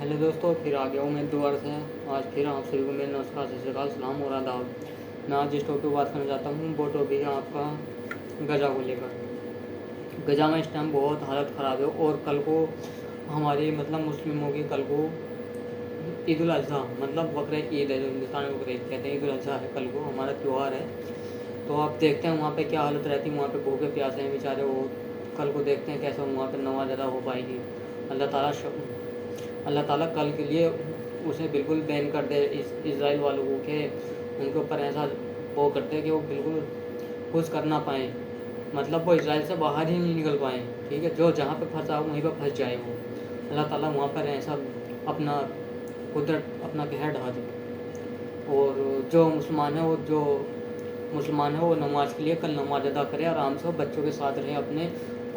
Hello दोस्तों, फिर आ गया हूँ मैं दोबारा से। आज फिर आप सभी को मेरे नमस्कार, सत श्री अकाल, सलाम और आदाब। मैं आज जिस टॉपिक पर बात करना चाहता हूँ वो टॉपिक है आपका गजा को लेकर। गजा में इस टाइम बहुत हालत ख़राब है और कल को हमारी मतलब मुस्लिमों की कल को ईद उल अज़हा मतलब बकरा ईद है, जो हिंदुस्तान में बकरा ईद कहते हैं। ईद उल अज़हा है, कल को हमारा त्यौहार है। तो आप देखते हैं वहाँ पे क्या हालत रहती है। वहाँ पे भूखे प्यासे हैं बेचारे वो। कल को देखते हैं कैसे वहाँ पे नमाज अदा हो पाएगी। अल्लाह ताला अल्लाह ताला कल के लिए उसे बिल्कुल बैन कर दे इसराइल वालों को, कि उनके ऊपर ऐसा वो करते हैं कि वो बिल्कुल कुछ कर ना पाएँ, मतलब वो इसराइल से बाहर ही नहीं निकल पाएँ। ठीक है, जो जहाँ पे फंसा हो वहीं पे फंस जाए वो। अल्लाह ताला वहाँ पर ऐसा अपना कुदरत अपना कहर ढा दे। और जो मुसलमान है वो नमाज के लिए कल नमाज अदा करे, आराम से बच्चों के साथ रहे, अपने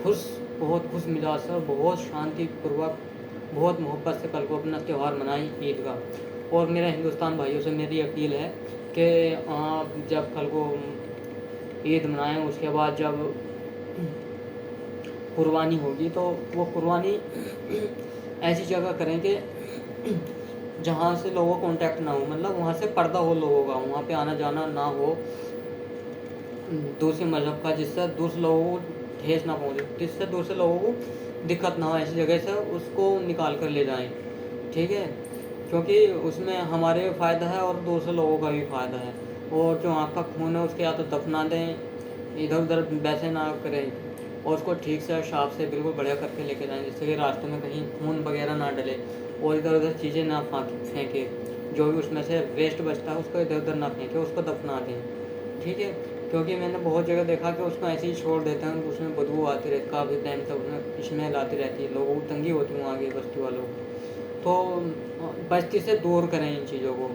बहुत खुश मिजाज से और बहुत शांतिपूर्वक बहुत मोहब्बत से कल को अपना त्यौहार मनाएं ईद का। और मेरा हिंदुस्तान भाइयों से मेरी अपील है कि आप जब कल को ईद मनाएं, उसके बाद जब कुर्बानी होगी तो वो कुर्बानी ऐसी जगह करें कि जहाँ से लोगों को कांटेक्ट ना हो, मतलब वहाँ से पर्दा हो लोगों का, वहाँ पे आना जाना ना हो दूसरे मज़हब का, जिससे दूसरे लोगों को ठेस ना पहुँचे, जिससे दूसरे लोगों को दिक्कत ना हो। ऐसी जगह से उसको निकाल कर ले जाएं। ठीक है, क्योंकि उसमें हमारे भी फ़ायदा है और दूसरे लोगों का भी फ़ायदा है। और जो आँख का खून है उसके या तो दफना दें, इधर उधर वैसे ना करें, और उसको ठीक से साफ से बिल्कुल बढ़िया करके लेके जाएं, जिससे कि रास्ते में कहीं खून वगैरह ना डले और इधर उधर चीज़ें ना फेंके। जो भी उसमें से वेस्ट बचता है उसको इधर उधर ना फेंके, उसको दफना दें। ठीक है, क्योंकि मैंने बहुत जगह देखा कि उसको ऐसे ही छोड़ देते हैं, उसमें बदबू आती रहती काफ़ी टाइम तक, उसमें स्मेल आती रहती है, लोगों को तंगी होती है वहाँ की बस्ती वालों को। तो बस्ती से दूर करें इन चीज़ों को,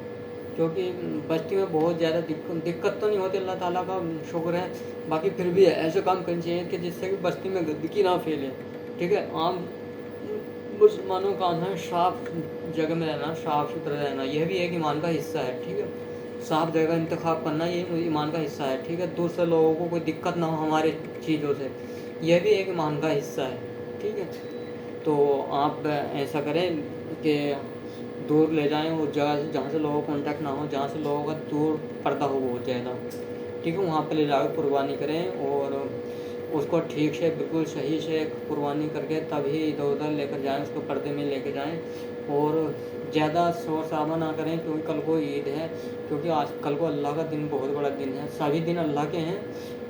क्योंकि बस्ती में बहुत ज़्यादा दिक्कत तो नहीं होती, अल्लाह ताला का शुक्र है। बाकी फिर भी ऐसे काम करने चाहिए कि जिससे कि बस्ती में गंदगी ना फैले। ठीक है, आम मुसलमानों का है साफ जगह में रहना, साफ़ सुथरा रहना, यह भी एक ईमान का हिस्सा है। ठीक है, साफ जगह इंतखाब करना ये ईमान का हिस्सा है। ठीक है, दूसरे लोगों को कोई दिक्कत ना हो हमारे चीज़ों से, यह भी एक ईमान का हिस्सा है। ठीक है, तो आप ऐसा करें कि दूर ले जाएं उस जगह से जहाँ से लोगों को कांटेक्ट ना हो, जहाँ से लोगों का दूर पर्दा हो बहुत ज़्यादा। ठीक है, वहाँ पर ले जाकर कुर्बानी करें और उसको ठीक से बिल्कुल सही से कुर्बानी करके तभी इधर उधर लेकर जाएं, उसको पर्दे में लेकर जाएं। और ज़्यादा शोर शराबा ना करें, क्योंकि कल को ईद है, क्योंकि आज कल को अल्लाह का दिन बहुत बड़ा दिन है। सभी दिन अल्लाह के हैं,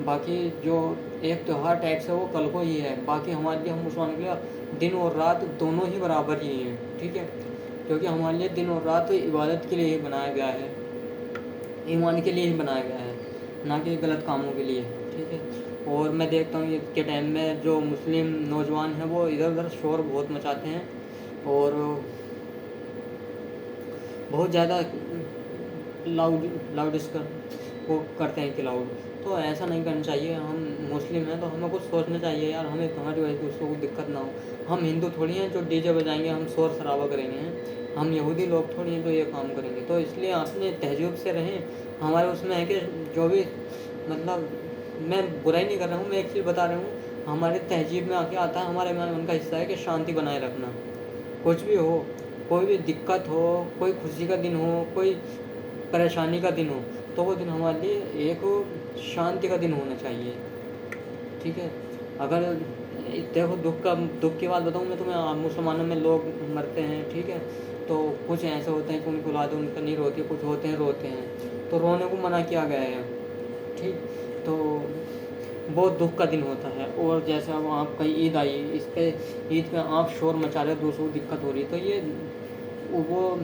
बाकी जो एक त्यौहार टाइप से वो कल को ही है। बाकी हमारे लिए, हम मुसलमानों के लिए दिन और रात दोनों ही बराबर ही हैं। ठीक है, क्योंकि हमारे लिए दिन और रात तो इबादत के लिए ही बनाया गया है, ईमान के लिए ही बनाया गया है, ना कि गलत कामों के लिए। ठीक है, और मैं देखता हूँ ईद के टाइम में जो मुस्लिम नौजवान हैं वो इधर उधर शोर बहुत मचाते हैं और बहुत ज़्यादा लाउड इसका वो करते हैं कि लाउड। तो ऐसा नहीं करना चाहिए। हम मुस्लिम हैं तो हमें कुछ सोचना चाहिए यार, हमें हमारी वजह से दूसरों को दिक्कत ना हो। हम हिंदू थोड़ी हैं जो डीजे बजाएंगे, हम शोर शराबा करेंगे। हम यहूदी लोग थोड़ी हैं जो ये काम करेंगे। तो इसलिए अपने तहज़ुब से रहें। हमारे उसमें है कि जो भी मतलब, मैं बुराई नहीं कर रहा हूँ, मैं एक चीज़ बता रहा हूँ, हमारे तहज़ीब में आके आता है, हमारे ईमान में उनका हिस्सा है कि शांति बनाए रखना। कुछ भी हो, कोई भी दिक्कत हो, कोई खुशी का दिन हो, कोई परेशानी का दिन हो, तो वो दिन हमारे लिए एक शांति का दिन होना चाहिए। ठीक है, अगर देखो दुख की बात बताऊँ मैं तुम्हें, मुसलमानों में लोग मरते हैं। ठीक है, तो कुछ ऐसे होते हैं कि उनकी औलाद उनका नहीं रोती, कुछ होते हैं रोते हैं, तो रोने को मना किया गया है। ठीक, तो बहुत दुख का दिन होता है। और जैसे अब आप कहीं ईद आई, इस पे ईद में आप शोर मचा रहे हो, दूसरों को दिक्कत हो रही है, तो ये वो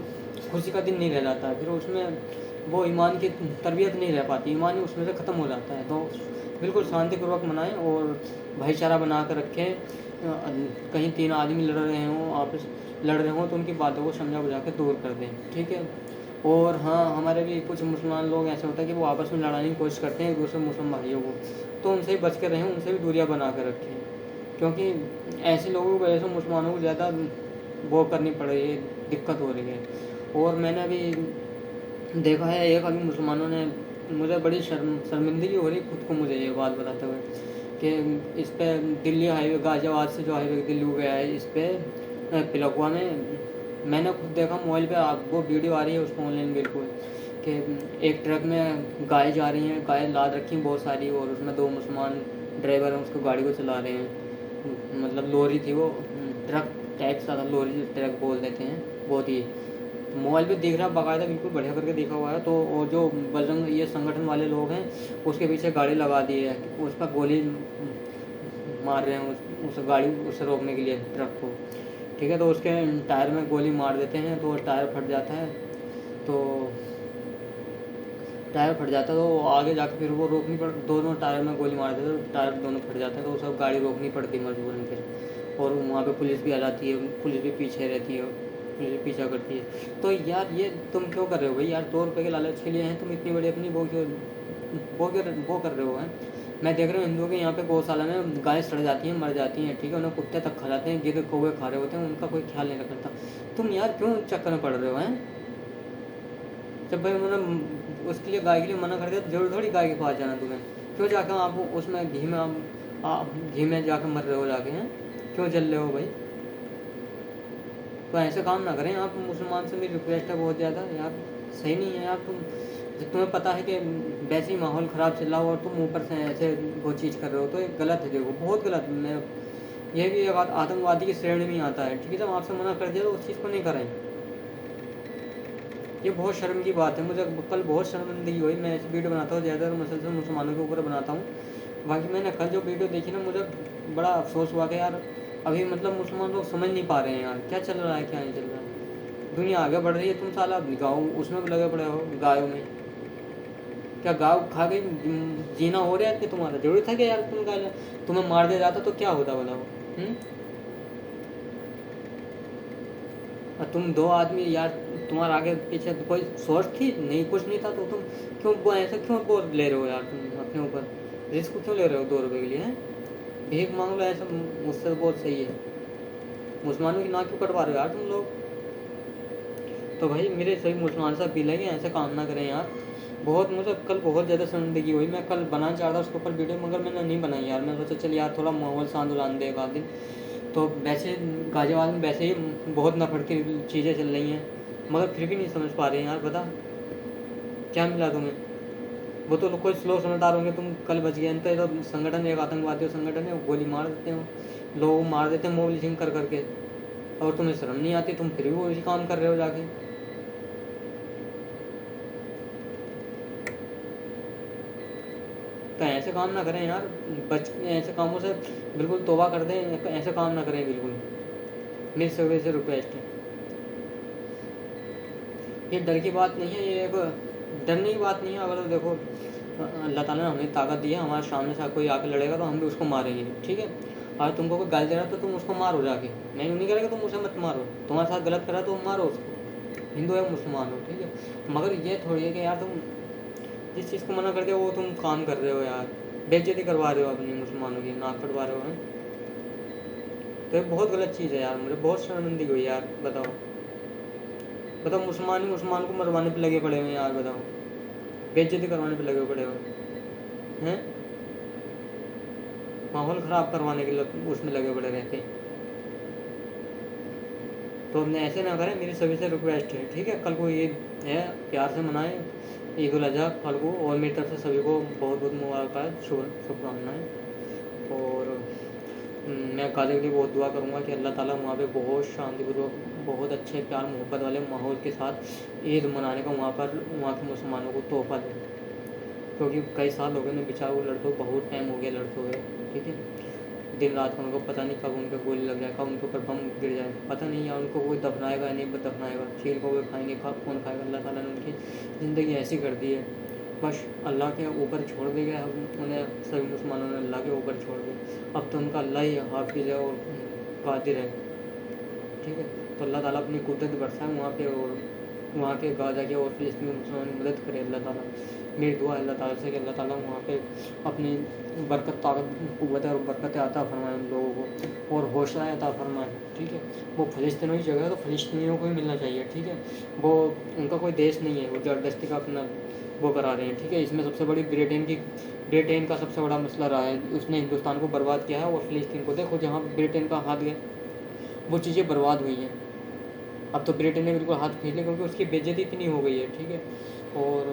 खुशी का दिन नहीं रह जाता है। फिर उसमें वो ईमान की तरबियत नहीं रह पाती, ईमान ही उसमें से ख़त्म हो जाता है। तो बिल्कुल शांतिपूर्वक मनाएं और भाईचारा बना कर रखें। कहीं तीन आदमी लड़ रहे हों, आपस लड़ रहे हों, तो उनकी बातों को समझा बुझा के दूर कर दें। ठीक है, और हाँ, हमारे भी कुछ मुसलमान लोग ऐसे होता है कि वो आपस में लड़ाने की कोशिश करते हैं एक दूसरे मुस्लिम भाइयों को, तो उनसे ही बच के रहें, उनसे भी दूरियां बना कर रखें। क्योंकि ऐसे लोगों की वजह से मुसलमानों को ज़्यादा वो करनी पड़ रही है, दिक्कत हो रही है। और मैंने अभी देखा है, एक अभी मुसलमानों ने, मुझे बड़ी शर्मिंदगी हो रही खुद को मुझे ये बात बताते हुए, कि इस पे दिल्ली हाईवे, गाज़ियाबाद से जो हाईवे दिल्ली को गया है, इस पे पिलखुआ में मैंने खुद देखा मोबाइल पे, वो वीडियो आ रही है उस पर ऑनलाइन बिल्कुल, कि एक ट्रक में गाय जा रही हैं, गाय लाद रखी हैं बहुत सारी, और उसमें 2 मुसलमान ड्राइवर हैं उसको गाड़ी को चला रहे हैं, मतलब लॉरी थी वो, ट्रक टाइप सा था, लॉरी ट्रक बोल देते हैं, बहुत ही मोबाइल पे दिख रहा बाकायदा बिल्कुल बढ़िया करके देखा हुआ है। तो और जो बजरंग ये संगठन वाले लोग हैं उसके पीछे गाड़ी लगा दी है, उस पर गोली मार रहे हैं उस गाड़ी उसे रोकने के लिए ट्रक को, ठीक है। तो उसके टायर में गोली मार देते हैं तो टायर फट जाता है, तो टायर फट जाता है तो आगे जाके फिर वो रोकनी पड़, दोनों टायर में गोली मार देते तो टायर दोनों फट जाते हैं, तो सब गाड़ी रोकनी पड़ती है मजबूरन फिर। और वहाँ पे पुलिस भी आ जाती है, पुलिस भी पीछे रहती है, पुलिस भी पीछा करती है। तो यार ये तुम क्यों कर रहे हो भाई यार, 2 रुपये के लालच के लिए हैं तुम इतनी बड़ी अपनी वो कर रहे हो हैं। मैं देख रहा हूँ हिंदुओं के यहाँ पे गौशाला में गाय सड़ जाती हैं, मर जाती हैं, ठीक है, उन्हें कुत्ते तक खा जाते हैं, गिद्ध कौवे खा रहे होते हैं, उनका कोई ख्याल नहीं रखता। तुम यार क्यों चक्कर में पड़ रहे हो हैं? जब भाई उन्होंने उसके लिए गाय के लिए मना कर दिया तो जरूर थोड़ी गाय के पास जाना तुम्हें, क्यों जाकर आप उसमें घी में जाकर मर रहे हो जाके हैं, क्यों जल रहे हो भाई? तो ऐसे काम ना करें आप, मुसलमान से मेरी रिक्वेस्ट है बहुत ज़्यादा यार, सही नहीं है यार। तुम्हें पता है कि वैसे ही माहौल ख़राब चल रहा हो और तुम ऊपर से ऐसे वो चीज़ कर रहे हो, तो ये गलत है, देखो बहुत गलत। मैं ये भी एक आतंकवादी की श्रेणी में आता है, ठीक है। जब आपसे मना कर दिया तो उस चीज़ को नहीं करें, ये बहुत शर्म की बात है। मुझे कल बहुत शर्मिंदगी हुई, मैं ऐसी वीडियो बनाता हूँ ज़्यादातर मसलसल मुसलमानों के ऊपर बनाता हूँ। बाकी मैंने कल जो वीडियो देखी ना, मुझे बड़ा अफसोस हुआ कि यार अभी मतलब मुसलमान लोग समझ नहीं पा रहे हैं यार क्या चल रहा है क्या नहीं चल रहा है। दुनिया आगे बढ़ रही है, तुम साला गाँव उसमें भी लगे पड़े हो, गायों में। क्या गाँव खा के जीना हो रहा है कि तुम्हारा? जरूरी था कि यार तुम्हें मार दिया जाता तो क्या होता बोला वो? और तुम 2 आदमी यार, तुम्हारा आगे पीछे तो कोई सोच थी नहीं, कुछ नहीं था, तो तुम क्यों वो ऐसा क्यों बोल ले रहे हो यार? तुम अपने ऊपर रिस्क क्यों ले रहे हो 2 रुपये के लिए हैं? भीख मांग लो ऐसा, मुझसे तो बहुत सही है। मुसलमानों की नाक क्यों कटवा रहे हो यार तुम लोग? तो भाई मेरे सभी मुसलमान से अपील है कि ऐसा काम ना करें यार। बहुत मुझे कल बहुत ज़्यादा शर्मिंदगी हुई, मैं कल बनाना चाह रहा था उसके ऊपर वीडियो, मगर मैंने नहीं बनाई यार। मैं सोचा चल यार थोड़ा माहौल शांत हो जाने दे एक आध दिन। तो वैसे गाजियाबाद में वैसे ही बहुत नफरत की चीज़ें चल रही हैं, मगर फिर भी नहीं समझ पा रहे हैं यार। बता क्या मिला तुम्हें? वो तो कोई स्लो समझदार होंगे, तुम कल बच गए। तो संगठन एक आतंकवादी संगठन है, वो गोली मार देते हो, लोग मार देते हैं मोबिलिजिंग कर करके, और तुम्हें शर्म नहीं आती, तुम फिर भी वही काम कर रहे हो जाके। तो ऐसे काम ना करें यार, ऐसे कामों से बिल्कुल तौबा कर दें, ऐसे काम ना करें बिल्कुल, मेरी सभी से रिक्वेस्ट है। ये डर की बात नहीं है, ये एक डरने की बात नहीं है। अगर तो देखो अल्लाह ताला ने हमें ताकत दी है, हमारे सामने से कोई आके लड़ेगा तो हम भी उसको मारेंगे, ठीक है। अगर तुमको कोई गाली दे रहा है तो तुम उसको मारो जाके, मैं नहीं करेगा तुम उसे मत मारो। तुम्हारे साथ गलत करा तो मारो उसको, हिंदू है मुसलमान हो, ठीक है। मगर ये थोड़ी है कि यार तुम जिस चीज़ को मना कर दिया वो तुम काम कर रहे हो यार, बेइज्जती करवा रहे हो अपनी मुसलमानों की, नाक कटवा रहे हो। तो ये बहुत गलत चीज़ है यार, मुझे बहुत शर्मिंदगी हुई यार। बताओ मुसलमान ही मुसलमान को मरवाने पे लगे पड़े हुए हैं यार, बताओ बेइज्जती करवाने पे लगे पड़े हुए हैं, माहौल ख़राब करवाने के उसमें लगे पड़े रहते हैं। तो हमने ऐसे ना करें, मेरी सभी से रिक्वेस्ट है, ठीक है। कल को ईद है, प्यार से मनाएं ईद उल अजहा कल को, और मेरी तरफ से सभी को बहुत बहुत मुबारकबाद, शुभकामनाएँ। और मैं गाज़ी के लिए बहुत दुआ करूँगा कि अल्लाह ताला वहाँ पे बहुत शांतिपूर्वक, बहुत अच्छे प्यार मोहब्बत वाले माहौल के साथ ईद मनाने का वहाँ के मुसलमानों को तोहफ़ा दे, क्योंकि कई साल हो गए उन्हें बेचारे को लड़ते हुए, बहुत टाइम हो गया लड़ते हुए, ठीक है। दिन रात को उनको पता नहीं कब उनके गोली लग जाए, कब उनके ऊपर बम गिर जाए, पता नहीं, या उनको कोई दफनाएगा या नहीं दफनाएगा, खीर को वो खाएंगे, कौन खाएगा? अल्लाह ताला ने उनकी ज़िंदगी ऐसी कर दी है, बस अल्लाह के ऊपर छोड़ दिया है उन्हें। सभी मुसलमानों ने अल्लाह के ऊपर छोड़ दिया, अब तो उनका अल्लाह ही हाफिज़ है और कादिर है, ठीक है। तो अल्लाह ताला अपनी कुदरत बरसाए वहाँ पे, और वहाँ के गाज़ा के और फ़िलिस्तीनी मुसलमान की मदद करे अल्लाह ताला। मेरी दुआ है अल्लाह ताला से कि अल्लाह ताला वहाँ पे अपनी बरकत, ताकत, क़ुव्वत और बरकत अता फरमाए उन लोगों को, और हौसला अता फरमाए, ठीक है। वो फ़िलिस्तीनों की जगह है तो फ़िलिस्तीनियों को ही मिलना चाहिए, ठीक है। वो उनका कोई देश नहीं है, वो ज़बरदस्ती का अपना वो करा रहे हैं, ठीक है। इसमें सबसे बड़ी ब्रिटेन का सबसे बड़ा मसला रहा है, उसने हिंदुस्तान को बर्बाद किया है, और फ़िलिस्तीन को देखो, जहाँ ब्रिटेन का हाथ गया वो चीज़ें बर्बाद हुई हैं। اب تو بیٹے نے بالکل ہاتھ کھینچ لیا کیونکہ اس کی بے عزتی اتنی ہو گئی ہے، ٹھیک ہے۔ اور